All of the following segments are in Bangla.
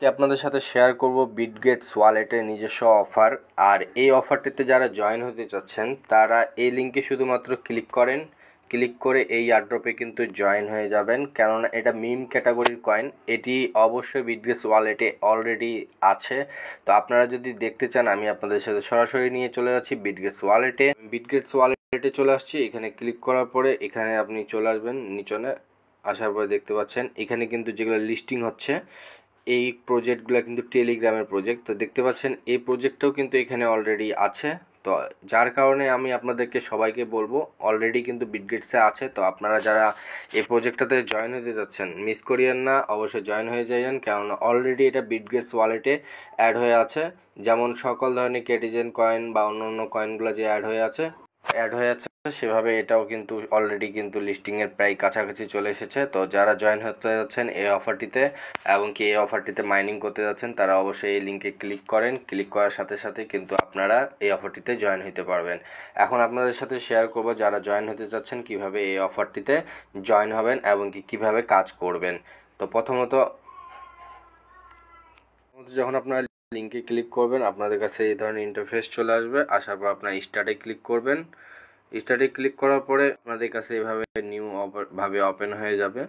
আজকে আপনাদের সাথে শেয়ার করব বিটগেটস ওয়ালেটের নিজস্ব অফার। আর এই অফারটিতে যারা জয়েন হতে চাচ্ছেন তারা এই লিঙ্কে শুধুমাত্র ক্লিক করেন, ক্লিক করে এই এয়ারড্রপে কিন্তু জয়েন হয়ে যাবেন, কেননা এটা মিম ক্যাটাগরির কয়েন। এটি অবশ্যই বিটগেটস ওয়ালেটে অলরেডি আছে। তো আপনারা যদি দেখতে চান আমি আপনাদের সাথে সরাসরি নিয়ে চলে যাচ্ছি বিটগেটস ওয়ালেটে। বিটগেটস ওয়ালেটে চলে আসছি, এখানে ক্লিক করার পরে এখানে আপনি চলে আসবেন নিচনে। আসার পরে দেখতে পাচ্ছেন এখানে কিন্তু যেগুলো লিস্টিং হচ্ছে এই প্রজেক্টগুলো কিন্তু টেলিগ্রামের প্রজেক্ট। তো দেখতে পাচ্ছেন এই প্রজেক্টটাও কিন্তু এখানে অলরেডি আছে। তো যার কারণে আমি আপনাদেরকে সবাইকে বলবো অলরেডি কিন্তু বিটগেটসে আছে। তো আপনারা যারা এই প্রজেক্টটাতে জয়েন হতে যাচ্ছেন মিস করিয়েন না, অবশ্যই জয়েন হয়ে যাবেন, কারণ অলরেডি এটা বিটগেটস ওয়ালেটে অ্যাড হয়ে আছে। যেমন সকল ধরনের কেটিজেন কয়েন বা অন্য অন্য কয়েনগুলো যে অ্যাড হয়ে আছে সেভাবে এটাও কিন্তু অলরেডি কিন্তু লিস্টিংয়ের প্রায় কাছাকাছি চলে এসেছে। তো যারা জয়েন হতে যাচ্ছেন এই অফারটিতে এবং কি এই অফারটিতে মাইনিং করতে যাচ্ছেন তারা অবশ্যই এই লিঙ্কে ক্লিক করেন। ক্লিক করার সাথে সাথে কিন্তু আপনারা এই অফারটিতে জয়েন হতে পারবেন। এখন আপনাদের সাথে শেয়ার করব যারা জয়েন হতে যাচ্ছেন কিভাবে এই অফারটিতে জয়েন হবেন এবং কি কিভাবে কাজ করবেন। তো প্রথমত যখন আপনারা লিঙ্কে ক্লিক করবেন আপনাদের কাছে এই ধরনের ইন্টারফেস চলে আসবে। আসার পর আপনার স্টার্টে ক্লিক করবেন। স্টার্টে ক্লিক করার পরে আপনাদের কাছে এভাবে নিউ ভাবে ওপেন হয়ে যাবে।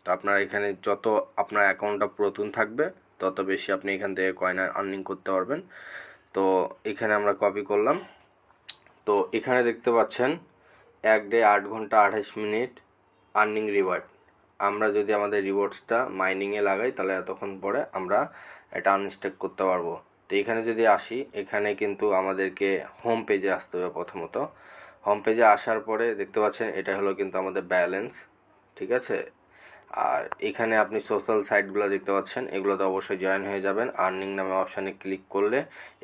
তো আপনার এখানে যত আপনার অ্যাকাউন্টটা পুরাতন থাকবে তত বেশি আপনি এখান থেকে কয়েন আর্নিং করতে পারবেন। তো এখানে আমরা কপি করলাম। তো এখানে দেখতে পাচ্ছেন 1 ডে 8 ঘন্টা 28 মিনিট আর্নিং রিওয়ার্ড। আমরা যদি আমাদের রিওয়ার্ডসটা মাইনিংয়ে লাগাই তাহলে এতক্ষণ পরে আমরা এটা আনস্টেক করতে পারবো। তো এখানে যদি আসি এখানে কিন্তু আমাদেরকে হোম পেজে আসতে হবে। প্রথমত হোম পেজে আসার পরে দেখতে পাচ্ছেন এটা হলো কিন্তু আমাদের ব্যালেন্স, ঠিক আছে। আর এখানে আপনি সোশ্যাল সাইটগুলো দেখতে পাচ্ছেন, এগুলোতে অবশ্যই জয়েন হয়ে যাবেন। আর্নিং নামে অপশানে ক্লিক করলে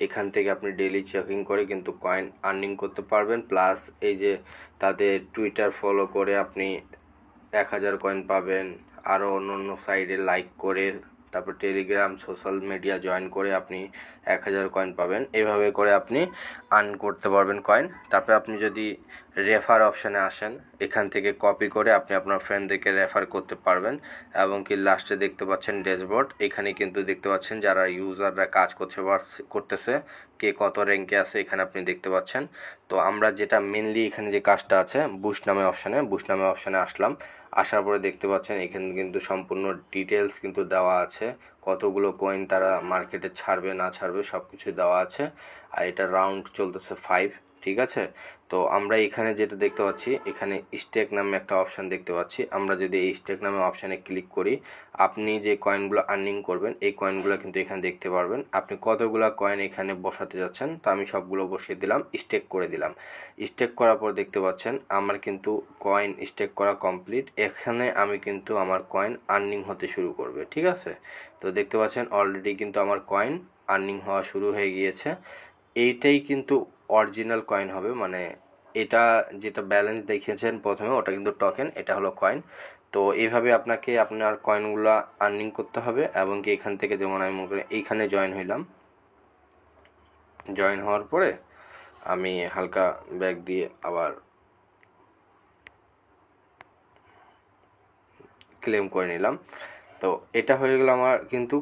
এখান থেকে আপনি ডেইলি চেকিং করে কিন্তু কয়েন আর্নিং করতে পারবেন। প্লাস এই যে তাদের টুইটার ফলো করে আপনি 1000 কয়েন পাবেন। আরও অন্য অন্য সাইডে লাইক করে তারপর টেলিগ্রাম সোশ্যাল মিডিয়া জয়েন করে আপনি 1000 কয়েন পাবেন। এভাবে করে আপনি আর্ন করতে পারবেন কয়েন। তারপরে আপনি যদি রেফার অপশানে আসেন এখান থেকে কপি করে আপনি আপনার ফ্রেন্ডদেরকে রেফার করতে পারবেন। এবং কি লাস্টে দেখতে পাচ্ছেন ড্যাশবোর্ড, এখানে কিন্তু দেখতে পাচ্ছেন যারা ইউজাররা কাজ করতেছে কে কত র্যাঙ্কে আছে এখানে আপনি দেখতে পাচ্ছেন। তো আমরা যেটা মেনলি এখানে যে কাজটা আছে বুস্ট নামে অপশানে আসলাম। আসার পরে দেখতে পাচ্ছেন এখানে কিন্তু সম্পূর্ণ ডিটেলস কিন্তু দেওয়া আছে, কতগুলো কয়েন তারা মার্কেটে ছাড়বে না ছাড়বে সব কিছু দেওয়া আছে। আর এটা রাউন্ড চলতেছে 5, ঠিক আছে। তো আমরা এখানে যেটা দেখতে পাচ্ছি এখানে স্টেক নামে একটা অপশান দেখতে পাচ্ছি। আমরা যদি এই স্টেক নামে অপশানে ক্লিক করি আপনি যে কয়েনগুলো আর্নিং করবেন এই কয়েনগুলো কিন্তু এখানে দেখতে পারবেন। আপনি কতগুলো কয়েন এখানে বসাতে যাচ্ছেন, তো আমি সবগুলো বসিয়ে দিলাম, স্টেক করে দিলাম। স্টেক করার পর দেখতে পাচ্ছেন আমার কিন্তু কয়েন স্টেক করা কমপ্লিট। এখানে আমি কিন্তু আমার কয়েন আর্নিং হতে শুরু করবে, ঠিক আছে। তো দেখতে পাচ্ছেন অলরেডি কিন্তু আমার কয়েন আর্নিং হওয়া শুরু হয়ে গিয়েছে। এইটাই কিন্তু অরিজিনাল কয়েন হবে, মানে এটা যেটা ব্যালেন্স দেখিয়েছেন প্রথমে ওটা কিন্তু টোকেন, এটা হলো কয়েন। তো এইভাবে আপনাকে আপনার কয়েনগুলো আর্নিং করতে হবে। এবং কি এখান থেকে যেমন আমি মনে করি এইখানে জয়েন হইলাম, জয়েন হওয়ার পরে আমি হালকা ব্যাক দিয়ে আবার ক্লেম করে নিলাম। তো এটা হয়ে গেল আমার কিন্তু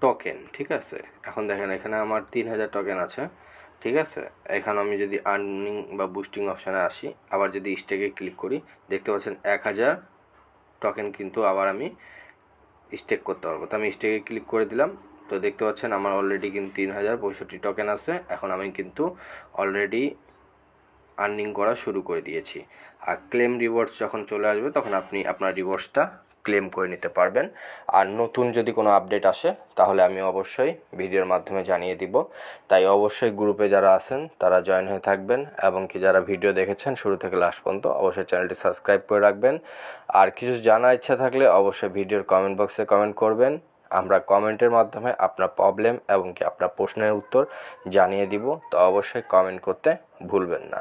টোকেন, ঠিক আছে। এখন দেখেন এখানে আমার 3000 টোকেন আছে, ঠিক আছে। এখানে আমি যদি আর্নিং বা বুস্টিং অপশানে আসি আবার যদি স্টেকে ক্লিক করি দেখতে পাচ্ছেন 1000 টোকেন কিন্তু আবার আমি স্টেক করতে পারবো। তো আমি স্টেকে ক্লিক করে দিলাম। তো দেখতে পাচ্ছেন আমার অলরেডি কিন্তু 3065 টোকেন আছে। এখন আমি কিন্তু অলরেডি আর্নিং করা শুরু করে দিয়েছি। আর ক্লেম রিওয়ার্ডস যখন চলে আসবে তখন আপনি আপনার রিওয়ার্ডসটা ক্লেম করে নিতে পারবেন। আর নতুন যদি কোনো আপডেট আসে তাহলে আমি অবশ্যই ভিডিওর মাধ্যমে জানিয়ে দিব। তাই অবশ্যই গ্রুপে যারা আছেন তারা জয়েন হয়ে থাকবেন এবং কি যারা ভিডিও দেখেছেন শুরু থেকে লাস্ট পর্যন্ত অবশ্যই চ্যানেলটি সাবস্ক্রাইব করে রাখবেন। আর কিছু জানার ইচ্ছা থাকলে অবশ্যই ভিডিওর কমেন্ট বক্সে কমেন্ট করবেন। আমরা কমেন্টের মাধ্যমে আপনার প্রবলেম এবং কি আপনার প্রশ্নের উত্তর জানিয়ে দিব। তো অবশ্যই কমেন্ট করতে ভুলবেন না।